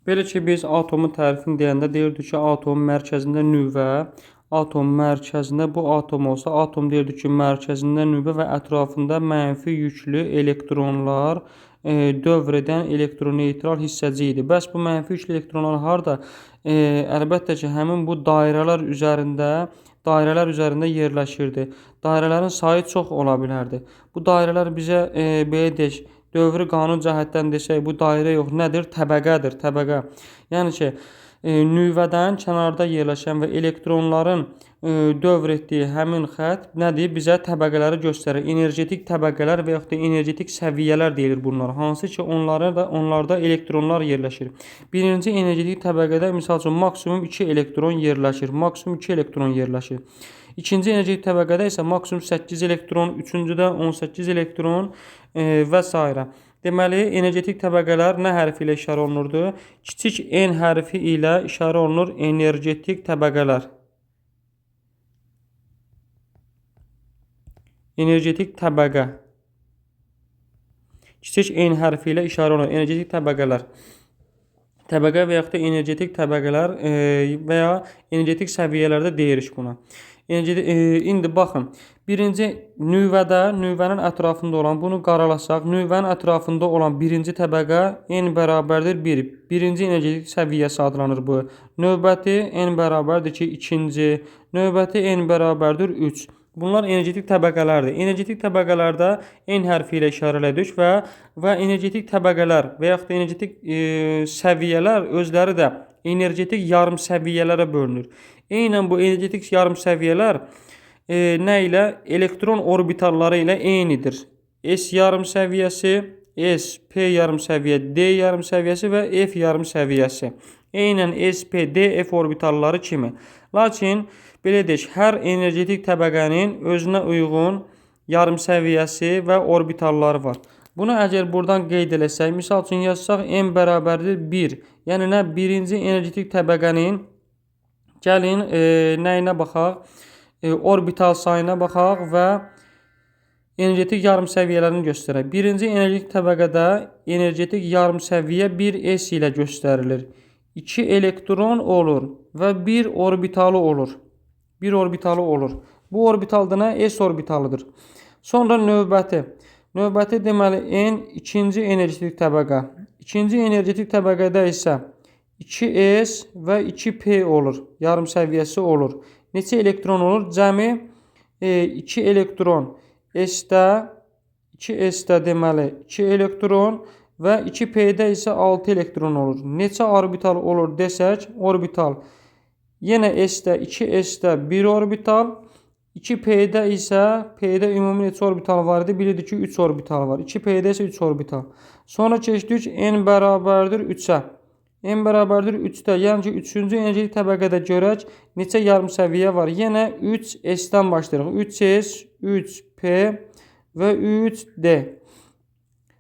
Belə ki, biz atomun tərifini deyəndə deyirdik ki, atomun mərkəzində nüvə, atomun mərkəzində bu atom olsa, atom deyirdik ki, mərkəzində nüvə və ətrafında mənfi yüklü elektronlar dövr edən elektroneytral hissəcik idi. Bəs bu mənfi yüklü elektronlar harda? Əlbəttə ki, həmin bu dairələr üzərində yerləşirdi. Dairələrin sayı çox ola bilərdi. Bu dairələr bizə belə deyək, dövrü qanun cəhətdən desək, bu dairə yox, nədir? Təbəqədir, təbəqə. Yəni ki, nüvədən kənarda yerləşən və elektronların dövr etdiyi həmin xətt nədir? Bizə təbəqələri göstərir. Energetik təbəqələr və yaxud da energetik səviyyələr deyilir bunlar. Hansı ki, onlarda elektronlar yerləşir. Birinci energetik təbəqədə misal üçün maksimum 2 elektron yerləşir. Maksimum 2 elektron yerləşir. İkinci energetik təbəqədə isə maksimum 8 elektron, üçüncüdə 18 elektron və s. Deməli, energetik təbəqələr nə hərfi ilə işarə olunurdu? Kiçik N hərfi ilə işarə olunur energetik təbəqələr. Energetik təbəqə. Kiçik N hərfi ilə işarə olunur energetik təbəqələr. Təbəqə və yaxud da energetik təbəqələr və ya energetik səviyyələrdə deyirik buna. İndi baxın, birinci nüvənin ətrafında olan, bunu qaralasaq, nüvənin ətrafında olan birinci təbəqə N bərabərdir 1. Birinci energetik səviyyəsi adlanır bu. Növbəti N bərabərdir ki, ikinci. Növbəti N bərabərdir 3. Bunlar energetik təbəqələrdir. Energetik təbəqələrdə N hərfi ilə işarə elədik və energetik təbəqələr və yaxud da energetik səviyyələr özləri də energetik yarım səviyyələrə bölünür. Eynən bu energetik yarım səviyyələr nə ilə? Elektron orbitalları ilə eynidir. S yarım səviyyəsi, S, P yarım səviyyə, D yarım səviyyəsi və F yarım səviyyəsi. Eynən S, P, D, F orbitalları kimi. Lakin belə deyək, hər energetik təbəqənin özünə uyğun yarım səviyyəsi və orbitalları var. Bunu əgər buradan qeyd eləsək, misal üçün yazsaq M bərabərdir 1. Yəni nə? Birinci energetik təbəqənin gəlin nəyinə baxaq? Orbital sayına baxaq və energetik yarım səviyyələrini göstərək. Birinci energetik təbəqədə energetik yarım səviyyə 1s ilə göstərilir. 2 elektron olur və 1 orbitalı olur. 1 orbitalı olur. Bu orbitalda nə? S orbitalıdır. Sonra növbəti. Növbəti deməli N ikinci energetik təbəqə. İkinci energetik təbəqədə isə 2s və 2p olur. Yarım səviyyəsi olur. Neçə elektron olur? Cəmi 2 elektron. S-də 2s-də deməli 2 elektron və 2p-də isə 6 elektron olur. Neçə orbital olur desək, orbital. Yenə S-də 2s-də 1 orbital. 2p-də isə p-də ümumi neçə orbital var idi? Bilirdik ki, 3 orbital var. 2p-də isə 3 orbital. Sonra keçdik N bərabərdir 3-ə. N bərabərdir 3-də. Yəni ki, 3-cü energetik təbəqədə görək neçə yarım səviyyə var. Yenə 3S-dən başlayırıq. 3S, 3P və 3D.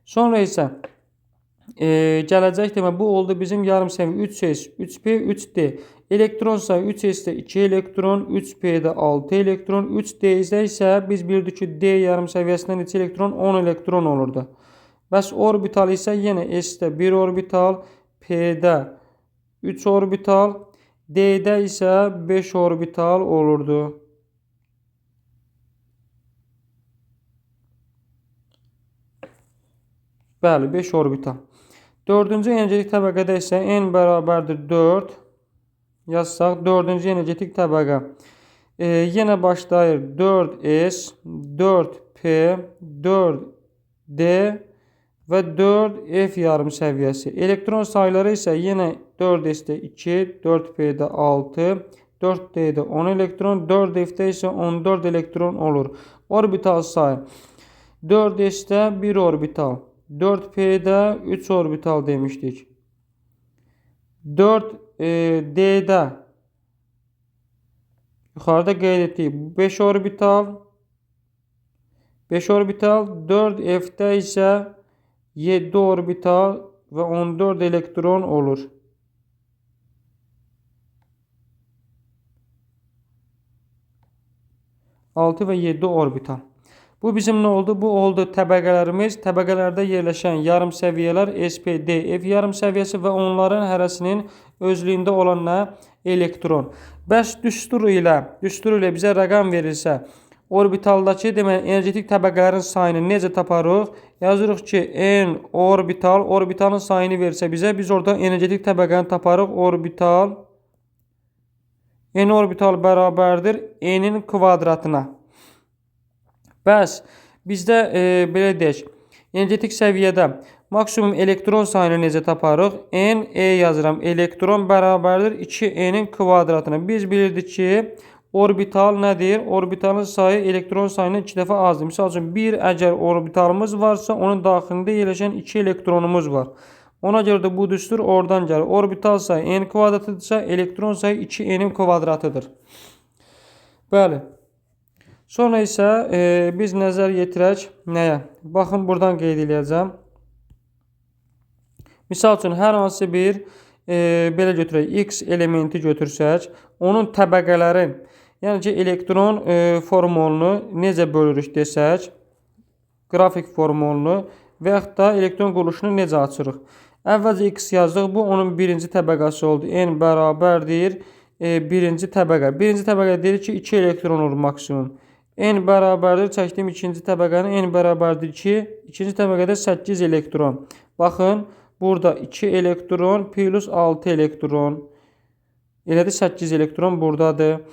Sonra isə gələcək demə, bu oldu bizim yarım səviyyə 3S, 3P, 3D. Elektron sayı 3S-də 2 elektron, 3P-də 6 elektron, 3D-də isə biz bildik ki, D yarım səviyyəsində neçə elektron? 10 elektron olurdu. Bəs orbital isə yenə S-də 1 orbital, P-də 3 orbital, D-də isə 5 orbital olurdu. Bəli, 5 orbital. Dördüncü energetik təbəqədə isə N bərabərdir 4. Yazsaq, dördüncü energetik təbəqə. Yenə başlayır 4S, 4P, 4D və 4F yarım səviyyəsi. Elektron sayıları isə yenə 4S-də 2, 4P-də 6, 4D-də 10 elektron, 4F-də isə 14 elektron olur. Orbital sayı 4S-də 1 orbital, 4P-də 3 orbital demişdik. 4D-də yuxarıda qeyd etdik 5 orbital, 4F-də isə 7 orbital və 14 elektron olur. Altı və 7 orbital. Bu bizim nə oldu? Bu oldu təbəqələrimiz. Təbəqələrdə yerləşən yarım səviyyələr SP, D, F yarım səviyyəsi və onların hərəsinin özlüyündə olan nə? Elektron. Bəs düstur ilə bizə rəqəm verilsə, orbitaldakı deməli energetik təbəqələrin sayını necə taparıq? Yazırıq ki, n orbitalın sayını versə bizə, biz orada energetik təbəqəni taparıq. N orbital bərabərdir n-in kvadratına. Bəs bizdə belə deyək, energetik səviyyədə maksimum elektron sayını necə taparıq? N, yazıram. Elektron bərabərdir 2n'in kvadratına. Biz bilirdik ki, orbital nədir? Orbitalın sayı elektron sayının 2 dəfə azdır. Misal üçün, bir əgər orbitalımız varsa, onun daxilində yerləşən 2 elektronumuz var. Ona görə də bu düstur oradan gəlir. Orbital sayı n kvadratıdırsa, elektron sayı 2n'in kvadratıdır. Bəli. Sonra isə biz nəzər yetirək nəyə? Baxın, buradan qeyd edəcəm. Misal üçün, hər hansı bir belə götürək, X elementi götürsək, onun təbəqələrin, yəni ki, elektron formulunu necə bölürük desək, qrafik formulunu və yaxud da elektron quruluşunu necə açırıq? Əvvəlcə X yazdıq, bu onun birinci təbəqəsi oldu. N bərabərdir birinci təbəqə. Birinci təbəqə deyir ki, 2 elektron olur maksimum. N bərabərdir, çəkdiyim ikinci təbəqənin n bərabərdir 2. İkinci təbəqədə 8 elektron. Baxın, burada 2 elektron plus 6 elektron. Elədir, 8 elektron buradadır.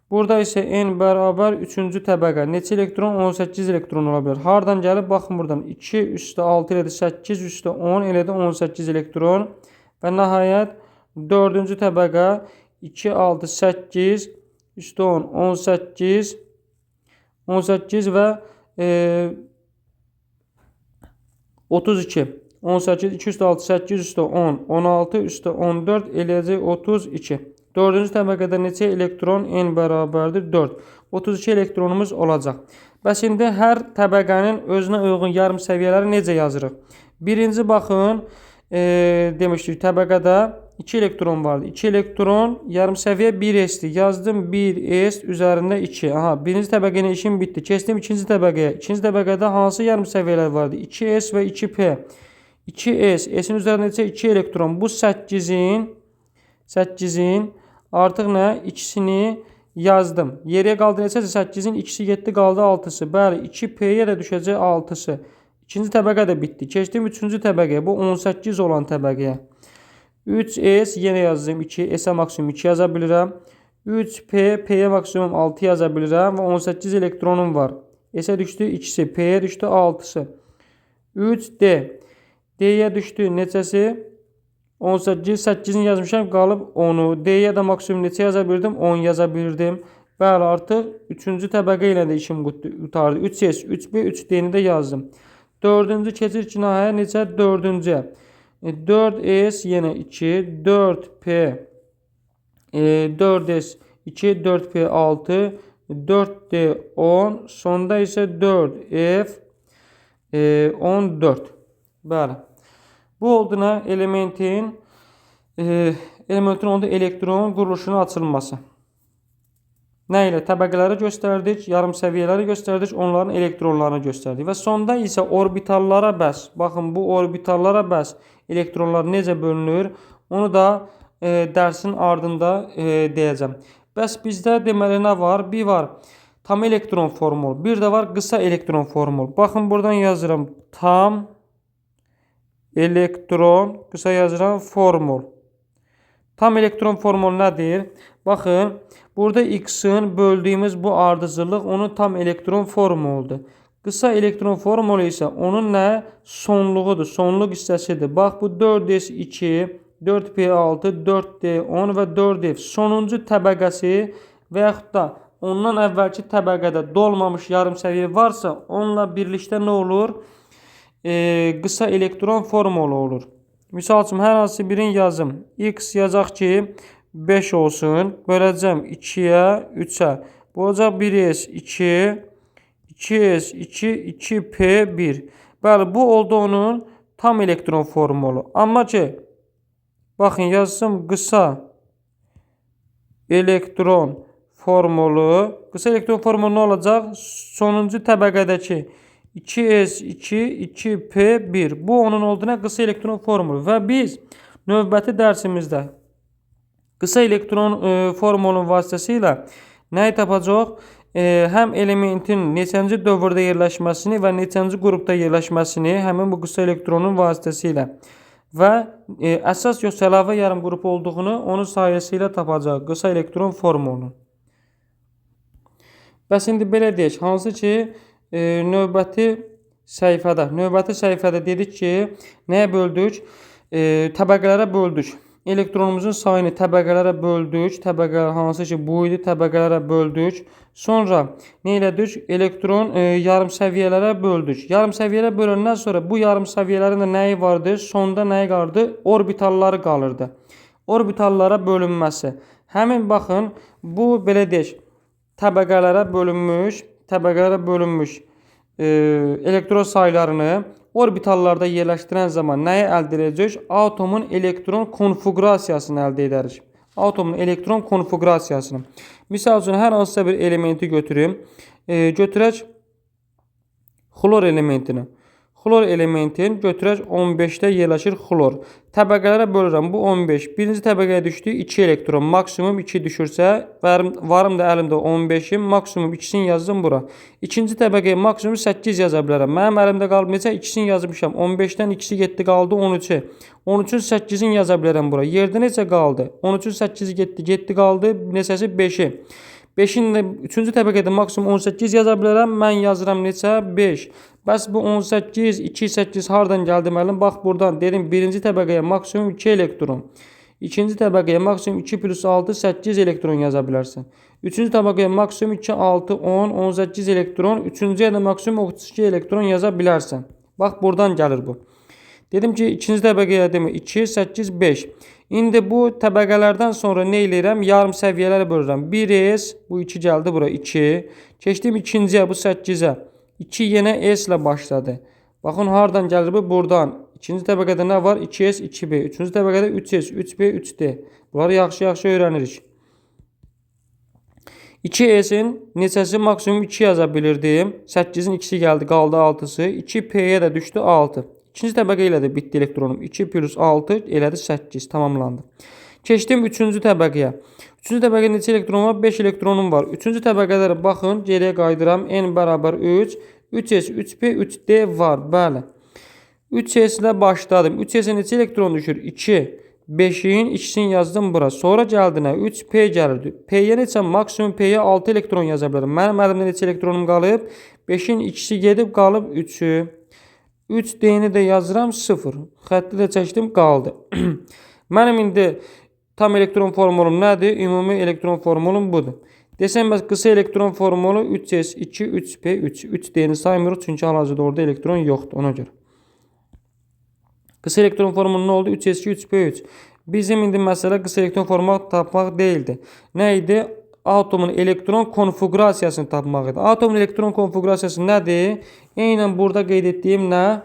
Burada isə n bərabər 3-cü təbəqə. Neçə elektron? 18 elektron ola bilər. Hardan gəlib? Baxın buradan. 2 üstə 6 elədir, 8 üstə 10 elədir, 18 elektron. Və nəhayət 4-cü təbəqə 2, 6, 8 üstə 10, 18 və 32. 18, 2 üstə 6, 8 üstə 10, 16 üstə 14 eləyəcək 32. 4-cü təbəqədə neçə elektron? N bərabərdir 4. 32 elektronumuz olacaq. Bəs indi hər təbəqənin özünə uyğun yarım səviyyələri necə yazırıq? Birinci baxın, demişdik təbəqədə 2 elektron vardı. 2 elektron yarım səviyyə 1s'dir. Yazdım 1s üzərində 2. Aha, birinci təbəqənin işim bitdi. Keçdim ikinci təbəqəyə. İkinci təbəqədə hansı yarım səviyyələr vardı? 2s və 2p. 2s, s'in üzərində neçə? 2 elektron. Bu 8'in artıq nə? İkisini yazdım. Yeriyə qaldı neçəsə? 8'in ikisi getdi, qaldı 6'sı. Bəli, 2p'yə də düşəcək 6'sı. İkinci təbəqə də bitdi. Keçdim üçüncü təbəqəyə. Bu 18 olan təbəqəyə. 3s yenə yazdım 2, s'ə maksimum 2 yaza bilirəm. 3p, p'yə maksimum 6 yaza bilirəm və 18 elektronum var. S'ə düşdü 2'si, p'yə düşdü 6'sı. 3d, d'yə düşdü neçəsi? 18, 8'ini yazmışam, qalıb 10'u. D'yə də maksimum neçə yaza bilirdim? 10 yaza bilirdim. Bəli, artıq 3-cü təbəqə ilə də işim qutardı. 3s, 3b, 3d'ni də yazdım. 4-cü keçir ki, nəhayət neçə? 4-cüyə. 4s yenə 2, 4p, 4s 2, 4p 6, 4d 10, sonda isə 4f 14. Bəli. Bu oldu nə? Elementin onda elektron quruluşunun açılması. Nə ilə? Təbəqələri göstərdik, yarım səviyyələri göstərdik, onların elektronlarını göstərdik. Və sonda isə orbitallara bəs, baxın bu orbitallara bəs elektronlar necə bölünür, onu da dərsin ardında deyəcəm. Bəs bizdə deməli nə var? Bir var tam elektron formulu, bir də var qısa elektron formulu. Baxın buradan yazıram tam elektron, qısa yazıram formul. Tam elektron formulu nədir? Baxın, burada X-in böldüyümüz bu ardıcıllıq onun tam elektron formuludur. Qısa elektron formulu isə onun nə? Sonluğudur, sonluq hissəsidir. Bax, bu 4s2, 4p6, 4d10 və 4f sonuncu təbəqəsi və yaxud da ondan əvvəlki təbəqədə dolmamış yarım səviyyə varsa, onunla birlikdə nə olur? Qısa elektron formulu olur. Misal üçün, hər hansı birini yazım. X yazacaq ki, 5 olsun. Böləcəm 2-yə, 3-ə. Bu olacaq 1s2, 2s2, 2p1. Bəli, bu oldu onun tam elektron formulu. Amma ki, baxın, yazsam qısa elektron formulu, qısa elektron formulu nə olacaq? Sonuncu təbəqədəki 2s2 2p1. Bu onun olduğuna qısa elektron formulu və biz növbəti dərsimizdə qısa elektron formulunun vasitəsilə nəyi tapacaq? Həm elementin neçənci dövrdə yerləşməsini və neçənci qrupda yerləşməsini həmin bu qısa elektronun vasitəsilə və əsas yoxsa əlavə yarım qrup olduğunu onun sayəsilə tapacaq qısa elektron formulunu. Bəs indi belə deyək, hansı ki növbəti səhifədə dedik ki, nəyə böldük? Təbəqələrə böldük. Elektronumuzun sayını təbəqələrə böldük. Təbəqələr hansı ki bu idi, təbəqələrə böldük. Sonra nə elədik? Elektron yarım səviyyələrə böldük. Yarım səviyyələrə böləndən sonra bu yarım səviyyələrin də nəyi vardı? Sonda nəyi qalırdı? Orbitalları qalırdı. Orbitallara bölünməsi. Həmin baxın, bu belə deyək, təbəqələrə bölünmüş elektron saylarını orbitallarda yerləşdirən zaman nəyi əldə edəcək? Atomun elektron konfigurasiyasını əldə edərik. Atomun elektron konfigurasiyasını. Misal üçün, hər hansısa bir elementi götürüm. Götürək xlor elementini. Xlor elementin götürək 15-də yerləşir xlor. Təbəqələrə bölürəm. Bu 15. Birinci təbəqəyə düşdü 2 elektron. Maksimum 2 düşürsə, varım da əlimdə 15'im. Maksimum 2'sini yazdım bura. İkinci təbəqəyə maksimum 8 yaza bilərəm. Mənim əlimdə qalıb neçə? 2'sini yazmışam. 15'dən 2'si getdi qaldı 13'e. 13'ün 8'ini yaza bilərəm bura. Yerdə neçə qaldı? 13'ün 8'i getdi qaldı. Neçəsi? 5'i. 5'in də 3-cü təbəqədə maksimum 18 yaza bilərəm. Mən yazıram neçə? 5. Bəs bu 18, 2, 8 hardan gəldi müəllim? Bax buradan dedim birinci təbəqəyə maksimum 2 elektron. İkinci təbəqəyə maksimum 2 plus 6, 8 elektron yaza bilərsən. Üçüncü təbəqəyə maksimum 2, 6, 10, 18 elektron. Üçüncüyə də maksimum 32 elektron yaza bilərsən. Bax buradan gəlir bu. Dedim ki ikinci təbəqəyə demək 2, 8, 5. İndi bu təbəqələrdən sonra nə eləyirəm? Yarım səviyyələrə bölürəm. 1s, bu 2 gəldi bura 2. Keçdim ikinciyə, bu 8'ə. 2 yenə s ilə başladı. Baxın hardan gəlir bu? Buradan. İkinci təbəqədə nə var? 2s, 2b. Üçüncü təbəqədə 3s, 3b, 3d. Bunları yaxşı öyrənirik. 2s'in neçəsi maksimum 2 yaza bilirdim. 8'in 2'si gəldi, qaldı 6'sı. 2p'yə də düşdü 6. İkinci təbəqə ilə də bitdi elektronum. 2 plus 6 elədi 8. Tamamlandı. Keçdim 3-cü təbəqəyə. 3-cü təbəqədə neçə elektron var? 5 elektronum var. 3-cü təbəqələrə baxın. Geriyə qayıdıram. N bərabər 3. 3s, 3p, 3d var. Bəli. 3s ilə başladım. 3s'ə neçə elektron düşür? 2. 5'in 2'sini yazdım bura. Sonra gəldi nə? 3p gəlirdi. P'yə neçə? Maksimum p'yə 6 elektron yaza bilərəm. Mənim əlimdə neçə elektronum qalıb? 5'in 2'si gedib qalıb 3'ü. 3d'ni də yazıram 0. Xətti də çəkdim qaldı. Mənim indi tam elektron formulum nədir? Ümumi elektron formulum budur. Desəm bəs qısa elektron formulu 3s2 3p3. 3d'ni saymırıq çünki hal-hazırda orada elektron yoxdur ona görə. Qısa elektron formulu nə oldu? 3s2 3p3. Bizim indi məsələ qısa elektron formulu tapmaq deyildi. Nə idi? Atomun elektron konfigurasiyasını tapmaq idi. Atomun elektron konfigurasiyası nədir? Eynən burada qeyd etdiyim nə?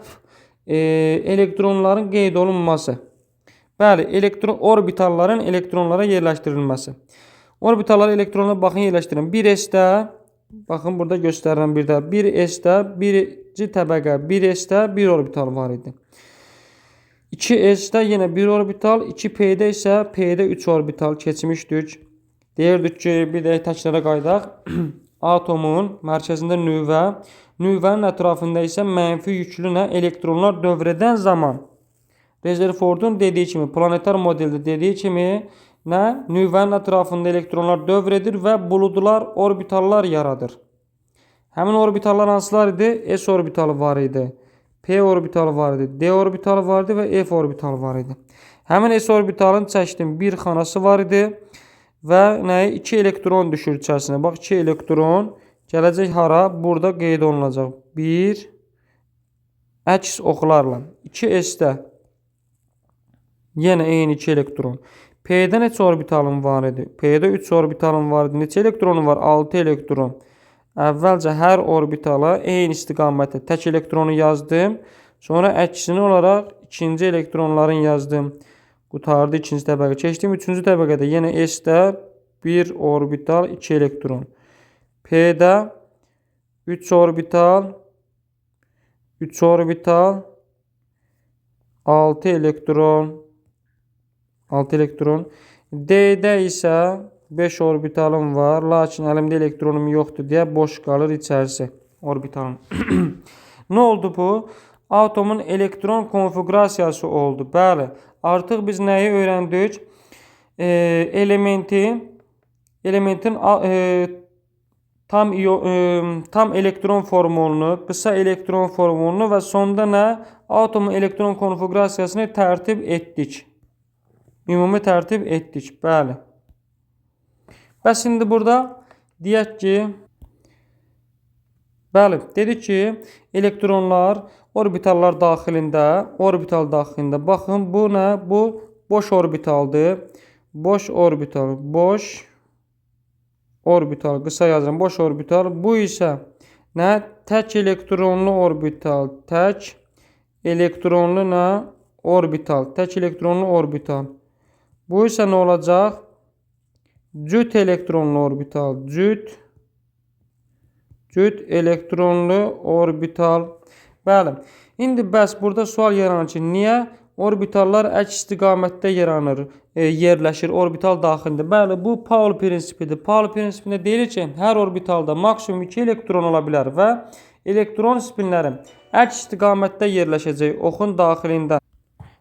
Elektronların qeyd olunması. Bəli, orbitalların elektronlara yerləşdirilməsi. Orbitallara elektronlara baxın yerləşdirin. 1s'də, baxın burada göstərirəm bir də. 1s'də birinci təbəqə 1s'də bir orbital var idi. 2s'də yenə bir orbital, 2p'də isə p'də 3 orbital keçmişdik. Deyirdik ki, bir də təklərə qaydaq. Atomun mərkəzində nüvə, nüvənin ətrafında isə mənfi yüklü elektronlar dövr edən zaman Rezerfordun dediyi kimi, planetar modeldə dediyi kimi nüvənin ətrafında elektronlar dövr edir və buludlar, orbitallar yaradır. Həmin orbitallar hansılar idi? S orbitalı var idi, P orbitalı var idi, D orbitalı var idi və F orbitalı var idi. Həmin S orbitalın çəkdim bir xanası var idi. Və nəyə? 2 elektron düşür içərisinə. Bax 2 elektron gələcək hara? Burada qeyd olunacaq. 1 əks oxlarla. 2s'də yenə eyni 2 elektron. P'də neçə orbitalım var idi? P'də 3 orbitalım var idi. Neçə elektronum var? 6 elektron. Əvvəlcə hər orbitala eyni istiqamətdə tək elektronu yazdım. Sonra əksini olaraq ikinci elektronların yazdım. Qutardı ikinci təbəqə. Keçdim üçüncü təbəqədə yenə s'də 1 orbital 2 elektron. P'de 3 orbital 3 orbital 6 elektron 6 elektron. D'də isə 5 orbitalım var. Lakin əlimdə elektronum yoxdur deyə boş qalır içərisi orbitalın. Nə oldu bu? Atomun elektron konfigurasiyası oldu. Bəli, artıq biz nəyi öyrəndik? Elementin tam elektron formulunu, qısa elektron formulunu və sonda nə? Atomun elektron konfigurasiyasını tərtib etdik. Ümumi tərtib etdik. Bəli. Bəs indi burada deyək ki, bəli, dedik ki, elektronlar orbitallar daxilində, baxın, bu nə? Bu boş orbitaldır. Boş orbital, qısa yazıram, boş orbital. Bu isə nə? Tək elektronlu orbital, tək elektronlu nə? Orbital, tək elektronlu orbital. Bu isə nə olacaq? Cüt elektronlu orbital, cüt elektronlu orbital. Bəli. İndi bəs burada sual yaranır ki, niyə orbitallar əks istiqamətdə yerləşir orbital daxilində? Bəli, bu Pauli prinsipidir. Pauli prinsipində deyilir ki, hər orbitalda maksimum 2 elektron ola bilər və elektron spinləri əks istiqamətdə yerləşəcək oxun daxilində.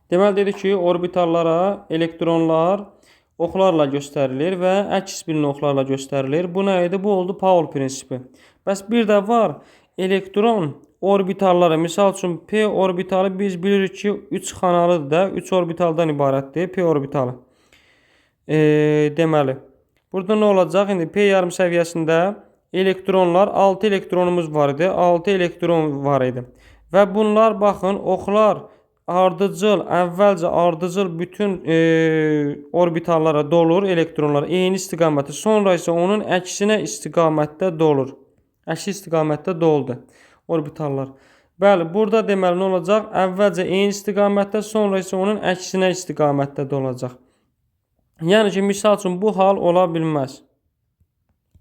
Deməli dedik ki, orbitallara elektronlar oxlarla göstərilir və əks spinli oxlarla göstərilir. Bu nə idi? Bu oldu Pauli prinsipi. Bəs bir də var, elektron orbitalları, misal üçün P orbitalı biz bilirik ki 3 xanalıdır da, 3 orbitaldan ibarətdir P orbitalı. Deməli, burada nə olacaq? İndi P yarım səviyyəsində elektronlar, 6 elektronumuz var idi, 6 elektron var idi. Və bunlar, baxın, oxlar əvvəlcə ardıcıl bütün orbitallara dolur elektronlar, eyni istiqamətdə, sonra isə onun əksinə istiqamətdə dolur. Əksi istiqamətdə doldu orbitallar. Bəli, burada deməli nə olacaq? Əvvəlcə eyni istiqamətdə, sonra isə onun əksinə istiqamətdə dolacaq. Yəni ki, misal üçün bu hal ola bilməz.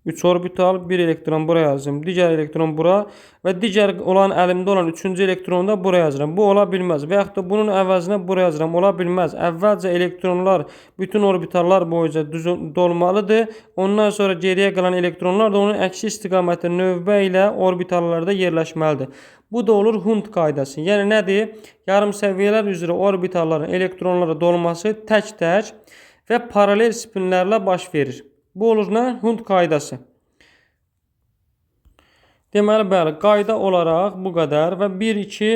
3 orbital, 1 elektron bura yazdım, digər elektron bura və digər olan əlimdə olan 3-cü elektronu da bura yazıram. Bu ola bilməz və yaxud da bunun əvəzinə bura yazıram. Ola bilməz. Əvvəlcə elektronlar bütün orbitallar boyunca dolmalıdır. Ondan sonra geriyə qalan elektronlar da onun əksi istiqamətdə növbə ilə orbitallarda yerləşməlidir. Bu da olur Hund qaydası. Yəni nədir? Yarım səviyyələr üzrə orbitalların elektronlara dolması tək-tək və paralel spinlərlə baş verir. Bu olur nə? Hund qaydası. Deməli, bəli, qayda olaraq bu qədər və 1-2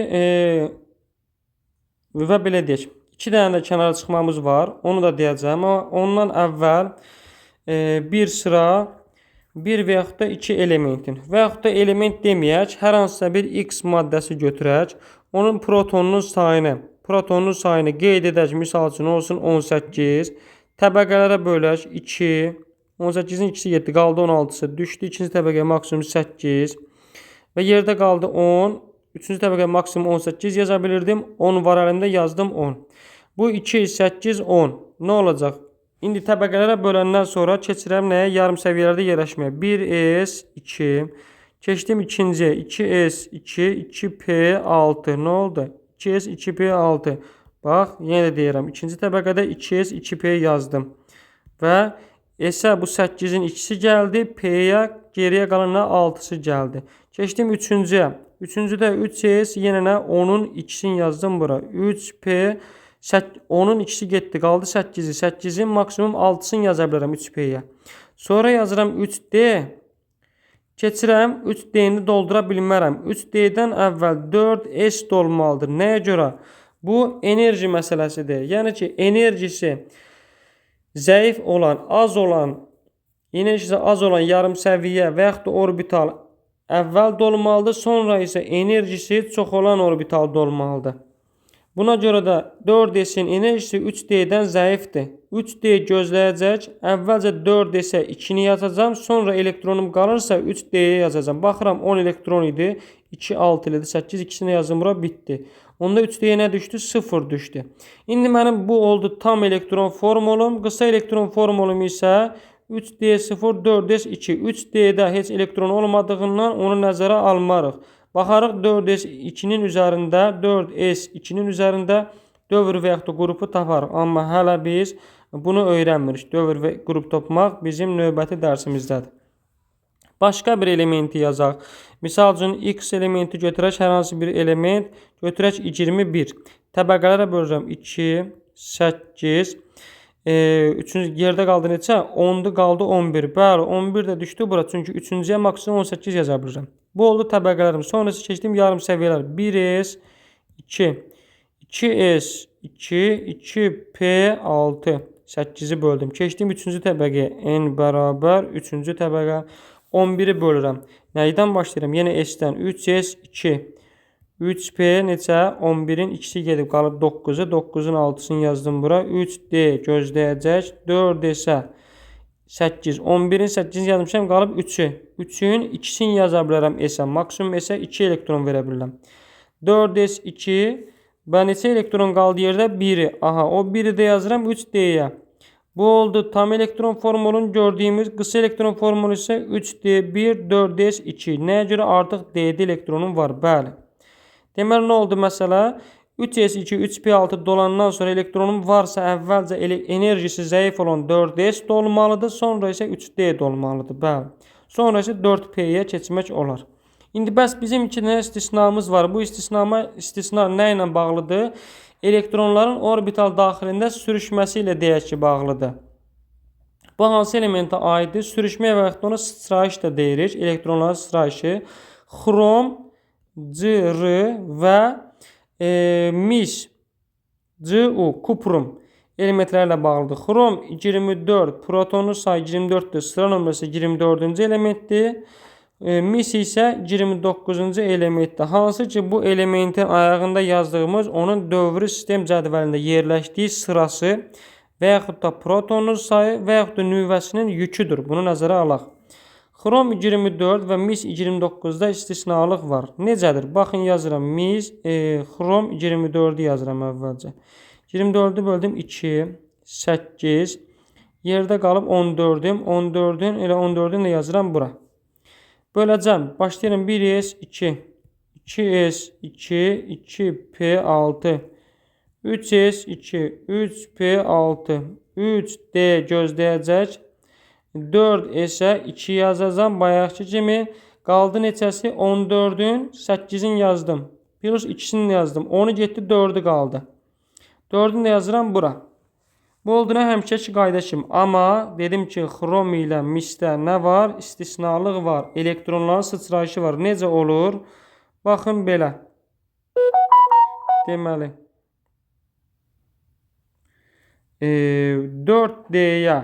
və belə deyək. 2 dənə də kənara çıxmamız var. Onu da deyəcəm. Amma ondan əvvəl bir sıra 1 və yaxud da 2 elementin və yaxud da element deməyək, hər hansısa bir X maddəsi götürək. Onun protonunun sayını qeyd edək. Misal üçün olsun 18. Təbəqələrə bölək 2. 18-in 2-si 7, qaldı 16-sı. Düşdü ikinci təbəqəyə maksimum 8 və yerdə qaldı 10. Üçüncü təbəqəyə maksimum 18 yaza bilirdim. 10 var əlimdə, yazdım 10. Bu 2, 8, 10. Nə olacaq? İndi təbəqələrə böləndən sonra keçirəm nəyə? Yarım səviyyələrdə yerləşməyə. 1s2. Keçdim ikinciyə. 2s2, 2p6. Nə oldu? 2s, 2p6. Bax, yenə də deyirəm. İkinci təbəqədə 2s, 2p yazdım. Və S-ə bu 8-in 2-si gəldi. P-yə geriyə qalan 6-sı gəldi. Keçdim 3-cüyə. 3-cüdə 3S, yenə 10-un 2-sini yazdım bura. 3P, 10-un 2-si getdi. Qaldı 8-i. 8-in maksimum 6-sını yaza bilərəm 3P-yə. Sonra yazıram 3D. Keçirəm 3D-ni doldura bilmərəm. 3D-dən əvvəl 4S dolmalıdır. Nəyə görə? Bu enerji məsələsidir. Yəni ki, enerjisi zəif olan, enerjisi az olan yarım səviyyə və yaxud da orbital əvvəl dolmalıdır, sonra isə enerjisi çox olan orbital dolmalıdır. Buna görə də 4S-in enerjisi 3D-dən zəifdir. 3D gözləyəcək, əvvəlcə 4S-ə 2-ni yazacam, sonra elektronum qalırsa 3D-yə yazacam. Baxıram 10 elektron idi, 2, 6 ilə 8, 2-sini yazdım bura, bitdi. Onda 3D-yə nə düşdü? 0 düşdü. İndi mənim bu oldu tam elektron formulum. Qısa elektron formulum isə 3D0, 4S2. 3D'də heç elektron olmadığından onu nəzərə almarıq. Baxarıq 4S2-nin üzərində, 4S2-nin üzərində dövr və yaxud da qrupu taparıq. Amma hələ biz bunu öyrənmirik. Dövr və qrup tapmaq bizim növbəti dərsimizdədir. Başqa bir elementi yazaq. Misal üçün, X elementi götürək, hər hansı bir element götürək 21. Təbəqələrə bölürəm 2, 8, üçüncü yerdə qaldı neçə? 10'du qaldı 11. Bəli, 11 də düşdü bura. Çünki üçüncüyə maksimum 18 yaza bilirəm. Bu oldu təbəqələrim. Sonrası keçdim yarım səviyyələr. 1S, 2, 2S, 2, 2P6. 8'i böldüm. Keçdim üçüncü təbəqəyə. N bərabər üçüncü təbəqə. 11'i bölürəm. Nəydən başlayıram? Yenə S-dən 3S, 2. 3P neçə? 11'in ikisi gedib qalıb 9'u. 9'un 6'sını yazdım bura. 3D gözləyəcək. 4S 8. 11'in 8'ini yazmışam. Qalıb 3'ü. 3'ün ikisini yaza bilərəm S-ə. Maksimum S-ə 2 elektron verə bilirəm. 4S2. Və neçə elektron qaldı yerdə? 1'i. Aha, o 1'i də yazıram 3D'yə. Bu oldu tam elektron formulunu gördüyümüz. Qısa elektron formulu isə 3D1, 4S2. Nəyə görə? Artıq D'də elektronum var. Bəli. Deməli, nə oldu məsələ? 3S2, 3P6 dolandan sonra elektronum varsa əvvəlcə enerjisi zəif olan 4S dolmalıdır. Sonra isə 3D dolmalıdır. Bəli. Sonra isə 4P'yə keçmək olar. İndi bəs bizim iki dənə istisnamız var. Bu istisna nə ilə bağlıdır? Elektronların orbital daxilində sürüşməsi ilə deyək ki, bağlıdır. Bu hansı elementə aiddir? Sürüşmə və yaxud da ona sıçrayış da deyirik. Elektronların sıçrayışı. Xrom, Cr və mis, Cu, kuprum elementlərlə bağlıdır. Xrom 24, protonu sayı 24'dür. Sıra nömrəsi 24-cü elementdir. Mis isə 29-cu elementdir. Hansı ki, bu elementin ayağında yazdığımız onun dövrü sistem cədvəlində yerləşdiyi sırası və yaxud da protonun sayı və yaxud da nüvəsinin yüküdür. Bunu nəzərə alaq. Xrom 24 və mis 29'da istisnalıq var. Necədir? Baxın, yazıram. Mis, xrom 24'ü yazıram əvvəlcə. 24'ü böldüm 2, 8. Yerdə qalıb 14'üm. 14'ün elə 14'ünü də yazıram bura. Böləcəm. Başlayıram 1S2, 2S2, 2P6, 3S2, 3P6, 3D gözləyəcək. 4S-ə 2 yazacağım. Bayaqki kimi qaldı neçəsi? 14'ün 8'ini yazdım. Plus 2'sini yazdım. 10'u getdi 4'ü qaldı. 4'ünü də yazıram bura. Bu olduğuna həmişəki qayda kimi. Amma dedim ki, xrom ilə misdə nə var? İstisnalıq var. Elektronların sıçrayışı var. Necə olur? Baxın belə. Deməli 4D'yə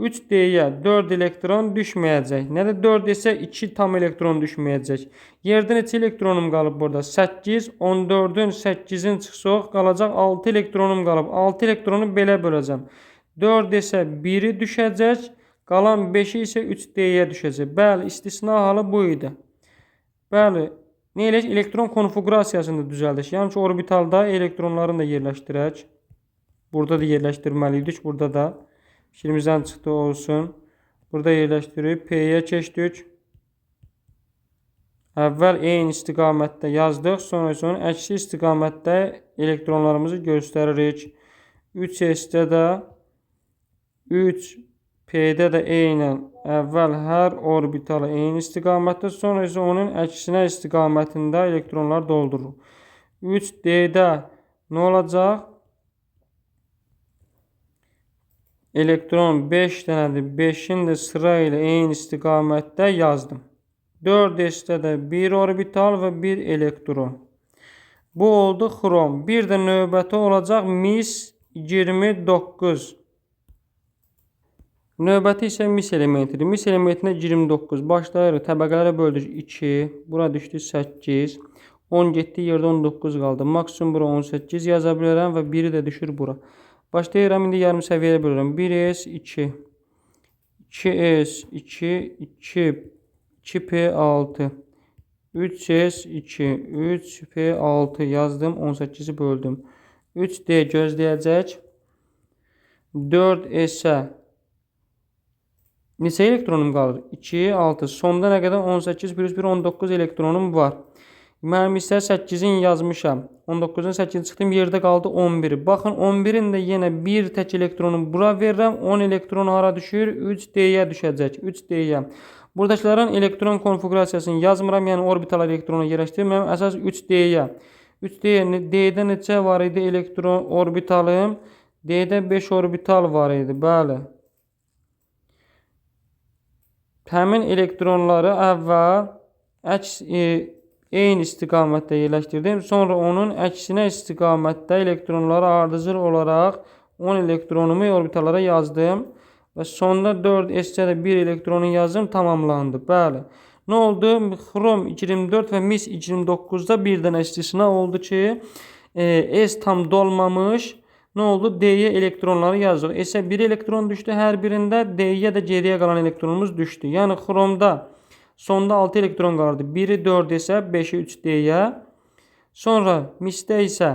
3D'yə 4 elektron düşməyəcək. Nədə 4 isə 2 tam elektron düşməyəcək. Yerdə neçə elektronum qalıb burada? 8. 14'ün 8'in çıxsaq qalacaq 6 elektronum qalıb. 6 elektronu belə böləcəm. 4 isə 1'i düşəcək. Qalan 5'i isə 3D'yə düşəcək. Bəli, istisna halı bu idi. Bəli, nə eləyək? Elektron konfigurasiyasını düzəldək. Yəni ki, orbitalda elektronlarını da yerləşdirək. Burada da yerləşdirməliydik. Burada da. Fikrimizdən çıxdı olsun. Burada yerləşdirib P'yə keçdik. Əvvəl eyni istiqamətdə yazdıq. Sonra əksi istiqamətdə elektronlarımızı göstəririk. 3S'də də 3P'də də eynən əvvəl hər orbitalı eyni istiqamətdə, sonra isə onun əksinə istiqamətində elektronlar doldurur. 3D'də nə olacaq? Elektron 5 dənədir. 5'in də sıra ilə eyni istiqamətdə yazdım. 4S'də də 1 orbital və 1 elektron. Bu oldu xrom. Bir də növbəti olacaq mis 29. Növbəti isə mis elementidir. Mis elementinə 29. Başlayırıq. Təbəqələrə böldük 2. Bura düşdü 8. 10 getdi. Yerdə 19 qaldı. Maksimum bura 18 yaza bilərəm və 1'i də düşür bura. Başlayıram. İndi yarım səviyyəyə bölürəm. 1S2, 2S2, 2P6, 3S2, 3P6 yazdım. 18'i böldüm. 3D gözləyəcək. 4S'ə Neçə elektronum qalır? 2, 6. Sonda nə qədər? 18 plus 1, 19 elektronum var. Mənim isə 8-in yazmışam. 19-un 8 çıxdım, yerdə qaldı 11. Baxın, 11-in də yenə bir tək elektronu bura verirəm. 10 elektron hara düşür? 3D'yə düşəcək. 3D'yə. Buradakıların elektron konfigurasiyasını yazmıram, yəni orbital elektronu yerləşdirmirəm. Əsas 3D'yə. 3D'də neçə var idi elektron orbitalım? D'də 5 orbital var idi, bəli. Həmin elektronları əvvəl eyni istiqamətdə yerləşdirdim. Sonra onun əksinə istiqamətdə elektronları ardıcıl olaraq 10 elektronumu orbitallara yazdım. Və sonda 4s-də də 1 elektronu yazdım, tamamlandı. Bəli. Nə oldu? Xrom 24 və mis 29-da bir dənə istisna oldu ki, S tam dolmamış. Nə oldu? D'yə elektronları yazdıq. S-ə 1 elektron düşdü hər birində. D'yə də geriyə qalan elektronumuz düşdü. Yəni xromda sonda 6 elektron qalırdı. 1-i 4-ə, 5-i 3D'yə. Sonra misdə isə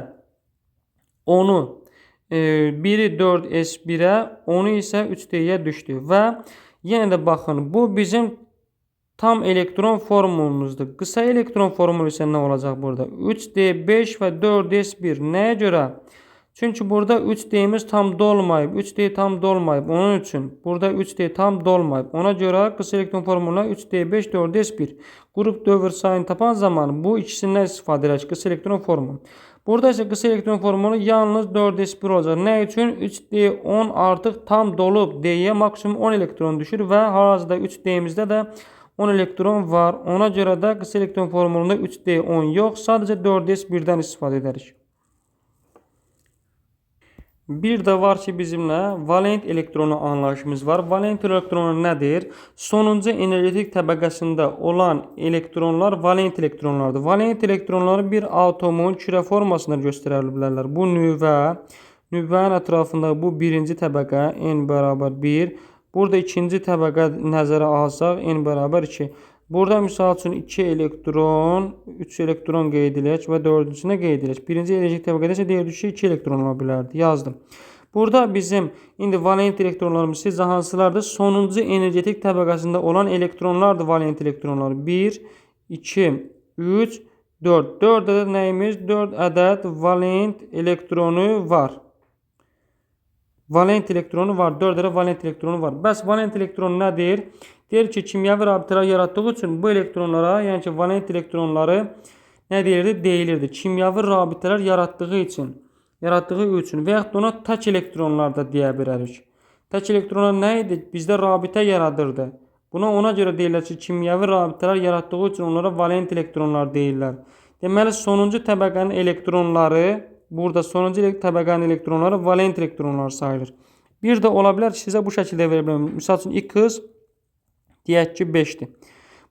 10-u 1-i 4S1-ə, 10-u isə 3D'yə düşdü. Və yenə də baxın, bu bizim tam elektron formulumuzdur. Qısa elektron formulu isə nə olacaq burada? 3D5 və 4S1. Nəyə görə? Çünki burada 3D'miz tam dolmayıb. 3D tam dolmayıb. Onun üçün burada 3D tam dolmayıb. Ona görə qısa elektron formuluna 3D5, 4S1. Qrup dövr sayını tapan zaman bu ikisindən istifadə edək. Qısa elektron formulu. Burada isə qısa elektron formulu yalnız 4S1 olacaq. Nə üçün? 3D10 artıq tam dolub. D'yə maksimum 10 elektron düşür və hal-hazırda 3D'mizdə də 10 elektron var. Ona görə də qısa elektron formulunda 3D10 yox, sadəcə 4S1-dən istifadə edərik. Bir də var ki, bizimlə valent elektronu anlayışımız var. Valent elektronu nədir? Sonuncu energetik təbəqəsində olan elektronlar valent elektronlardır. Valent elektronları bir atomun kürə formasında göstərə bilərlər. Bu nüvə, nüvənin ətrafında bu birinci təbəqə n bərabər 1. Burada ikinci təbəqə nəzərə alsaq n bərabər 2. Burada misal üçün 2 elektron, 3 elektron qeyd edilək və dördüncüsünə qeyd edilək. Birinci energetik təbəqədə isə deyir ki, 2 elektron ola bilərdi. Yazdım. Burada bizim indi valent elektronlarımız sizcə hansılardır? Sonuncu energetik təbəqəsində olan elektronlardır valent elektronlar. 1, 2, 3, 4. 4 ədəd nəyimiz? 4 ədəd valent elektronu var. Valent elektronu var. 4 ədəd valent elektronu var. Bəs valent elektronu nədir? Deyir ki, kimyəvi rabitələr yaratdığı üçün bu elektronlara, yəni ki, valent elektronları nə deyirdi? Deyilirdi. Kimyəvi rabitələr yaratdığı üçün və yaxud ona tək elektronlar da deyə bilərik. Tək elektronlar nə idi? Bizdə rabitə yaradırdı. Buna ona görə deyirlər ki, kimyəvi rabitələr yaratdığı üçün onlara valent elektronlar deyirlər. Deməli, sonuncu təbəqənin elektronları, burada sonuncu təbəqənin elektronları valent elektronlar sayılır. Bir də ola bilər ki, sizə bu şəkildə verə bilərəm. Misal üçün, X deyək ki, 5-dir.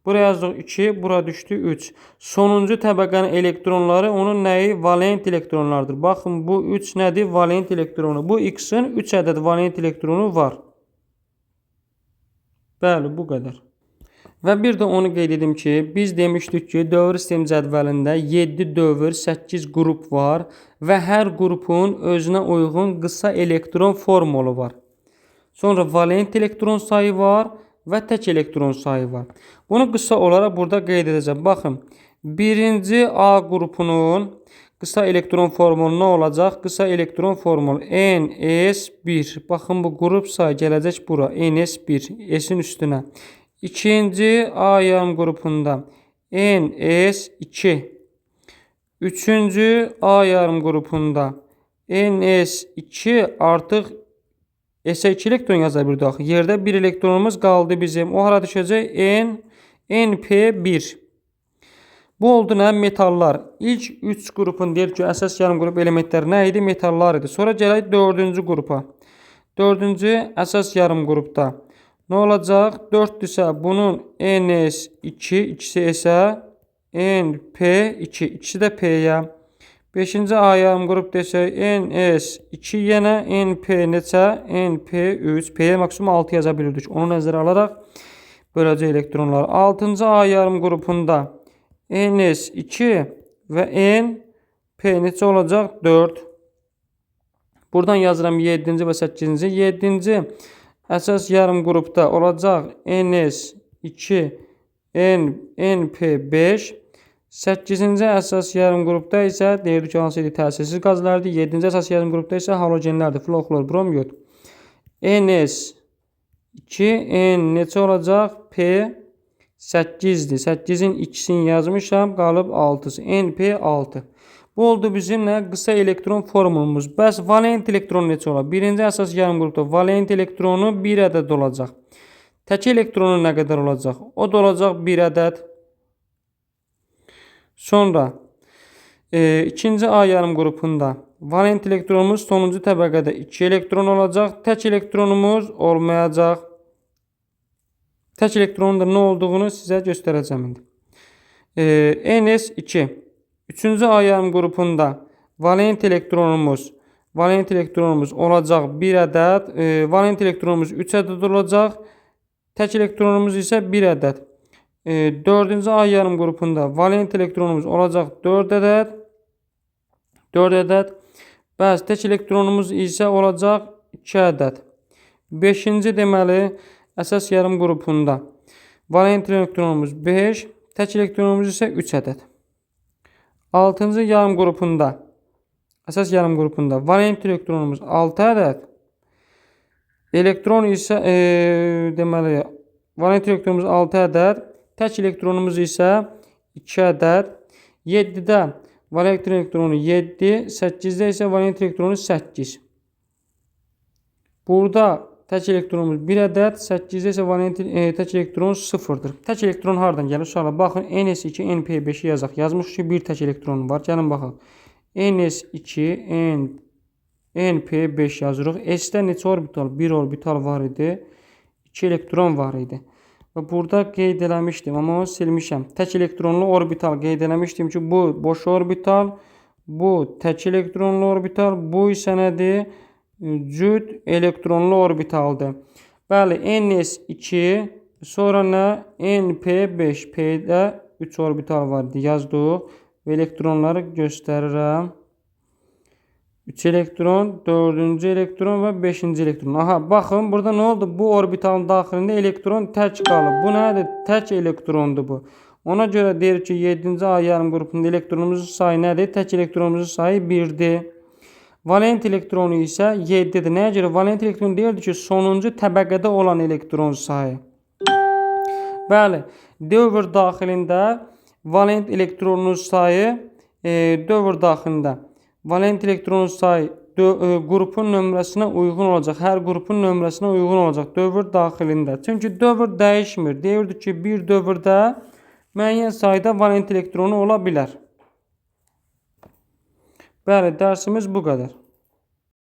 Buraya yazdıq 2, bura düşdü 3. Sonuncu təbəqənin elektronları onun nəyi? Valent elektronlardır. Baxın, bu 3 nədir? Valent elektronu. Bu X-in 3 ədəd valent elektronu var. Bəli, bu qədər. Və bir də onu qeyd edim ki, biz demişdik ki, dövr sistem cədvəlində 7 dövr, 8 qrup var və hər qrupun özünə uyğun qısa elektron formulu var. Sonra valent elektron sayı var və tək elektron sayı var. Bunu qısa olaraq burada qeyd edəcəm. Baxın, birinci A qrupunun qısa elektron formulu nə olacaq? Qısa elektron formulu NS1. Baxın, bu qrup sayı gələcək bura. NS1, S-in üstünə. İkinci A yarım qrupunda NS2. Üçüncü A yarım qrupunda NS2 artıq S-ə 2 elektron yaza bildik. Yerdə 1 elektronumuz qaldı bizim. O hara düşəcək? NP1. Bu oldu nə? Metallar. İlk 3 qrupun deyir ki, əsas yarım qrup elementləri nə idi? Metallar idi. Sonra gələk 4-cü qrupa. 4-cü əsas yarım qrupda nə olacaq? 4-dürsə bunun NS2, ikisi S-ə, NP2, ikisi də P-yə. 5-ci A yarım qrup desək, NS2 yenə, NP neçə? NP3, P-yə maksimum 6 yaza bilirdik. Onu nəzərə alaraq böləcək elektronlar. 6-cı A yarım qrupunda NS2 və NP neçə olacaq? 4. Buradan yazıram 7-ci və 8-ci. 7-ci əsas yarım qrupda olacaq NS2 NP5. 8-ci əsas yarım qrupda isə deyirdik ki, hansı idi? Təsirsiz qazlardır. 7-ci əsas yarım qrupda isə halogenlərdir. Fluor, brom, yod. NS2 N neçə olacaq? P8-dir. 8-in 2-sini yazmışam, qalıb 6-sı. NP6. Bu oldu bizim nə? Qısa elektron formulumuz. Bəs valent elektron neçə olar? Birinci əsas yarım qrupda valent elektronu 1 ədəd olacaq. Tək elektronu nə qədər olacaq? O da olacaq 1 ədəd. Sonra ikinci A yarım qrupunda valent elektronumuz sonuncu təbəqədə 2 elektron olacaq. Tək elektronumuz olmayacaq. Tək elektronun da nə olduğunu sizə göstərəcəm indi. NS2. Üçüncü A yarım qrupunda valent elektronumuz olacaq 1 ədəd. Valent elektronumuz 3 ədəd olacaq. Tək elektronumuz isə 1 ədəd. Dördüncü A yarım qrupunda valent elektronumuz olacaq 4 ədəd. 4 ədəd. Bəs tək elektronumuz isə olacaq 2 ədəd. 5-ci deməli əsas yarım qrupunda valent elektronumuz 5, tək elektronumuz isə 3 ədəd. 6-cı yarım qrupunda əsas yarım qrupunda valent elektronumuz 6 ədəd. Elektron isə deməli valent elektronumuz 6 ədəd. Tək elektronumuz isə 2 ədəd. 7-də valent elektronu 7, 8-də isə valent elektronu 8. Burada tək elektronumuz 1 ədəd, 8-də isə valent tək elektron 0-dır. Tək elektron hardan gəlir? Uşaqlar, baxın, NS2 NP5-i yazaq. Yazmışıq ki, bir tək elektron var. Gəlin baxaq. NS2 NP5 yazırıq. S-də neçə orbital? 1 orbital var idi. 2 elektron var idi. Və burada qeyd eləmişdim, amma onu silmişəm. Tək elektronlu orbital qeyd eləmişdim ki, bu boş orbital, bu tək elektronlu orbital, bu isə nədir? Cüt elektronlu orbitaldır. Bəli, NS2, sonra nə? NP5, P-də 3 orbital var idi, yazdıq. Və elektronları göstərirəm. 3 elektron, 4-cü elektron və 5-ci elektron. Aha, baxın, burada nə oldu? Bu orbitalın daxilində elektron tək qalıb. Bu nədir? Tək elektrondur bu. Ona görə deyir ki, 7-ci A yarım qrupunda elektronumuzun sayı nədir? Tək elektronumuzun sayı 1-dir. Valent elektronu isə 7-dir. Nəyə görə? Valent elektron deyirdi ki, sonuncu təbəqədə olan elektron sayı. Bəli, dövr daxilində valent elektronun sayı dövr daxilində valent elektronun sayı qrupun nömrəsinə uyğun olacaq. Hər qrupun nömrəsinə uyğun olacaq dövr daxilində. Çünki dövr dəyişmir. Deyirdi ki, bir dövrdə müəyyən sayda valent elektronu ola bilər. Bəli, dərsimiz bu qədər.